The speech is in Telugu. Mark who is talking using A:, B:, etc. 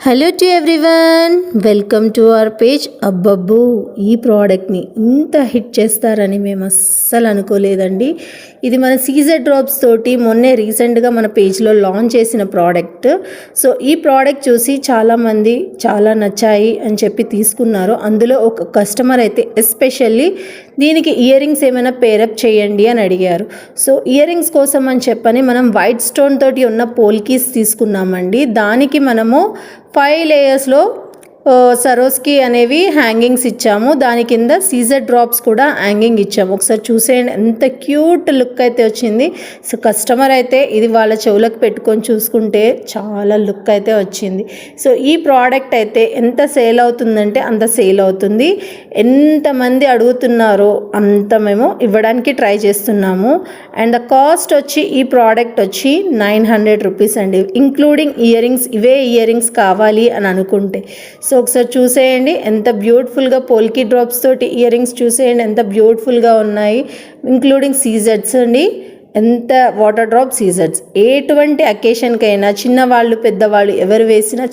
A: Hello to everyone, welcome to our page. అబ్బబ్బో, ఈ ప్రోడక్ట్ని ఇంత హిట్ చేస్తారని మేము అస్సలు అనుకోలేదండి. ఇది మన సీజర్ డ్రాప్స్ తోటి మొన్నే రీసెంట్గా మన పేజ్లో లాంచ్ చేసిన ప్రోడక్ట్. సో ఈ ప్రోడక్ట్ చూసి చాలామంది చాలా నచ్చాయి అని చెప్పి తీసుకున్నారు. అందులో ఒక కస్టమర్ అయితే ఎస్పెషల్లీ దీనికి ఇయర్ రింగ్స్ ఏమైనా పేరప్ చేయండి అని అడిగారు. సో ఇయర్ రింగ్స్ కోసం అని చెప్పని మనం వైట్ స్టోన్ తోటి ఉన్న పోల్కీస్ తీసుకున్నామండి. దానికి మనము 5 లేయర్స్లో సరోస్కి అనేవి హ్యాంగింగ్స్ ఇచ్చాము. దాని కింద సీజర్ డ్రాప్స్ కూడా హ్యాంగింగ్ ఇచ్చాము. ఒకసారి చూసేయండి, ఎంత క్యూట్ లుక్ అయితే వచ్చింది. సో కస్టమర్ అయితే ఇది వాళ్ళ చెవులకు పెట్టుకొని చూసుకుంటే చాలా లుక్ అయితే వచ్చింది. సో ఈ ప్రోడక్ట్ అయితే ఎంత సేల్ అవుతుందంటే అంత సేల్ అవుతుంది. ఎంతమంది అడుగుతున్నారో అంత మేము ఇవ్వడానికి ట్రై చేస్తున్నాము. అండ్ ద కాస్ట్ వచ్చి ఈ ప్రోడక్ట్ వచ్చి 900 రూపీస్ అండి, ఇంక్లూడింగ్ ఇయర్ రింగ్స్. ఇవే ఇయర్ రింగ్స్ కావాలి అని అనుకుంటే సో ఒకసారి చూసేయండి, ఎంత బ్యూటిఫుల్గా పోల్కీ డ్రాప్స్ తోటి ఇయర్ రింగ్స్ చూసేయండి, ఎంత బ్యూటిఫుల్గా ఉన్నాయి. ఇంక్లూడింగ్ సీజర్స్ అండి, ఎంత వాటర్ డ్రాప్ సీజర్స్. ఎటువంటి అకేషన్కైనా చిన్నవాళ్ళు పెద్దవాళ్ళు ఎవరు వేసినా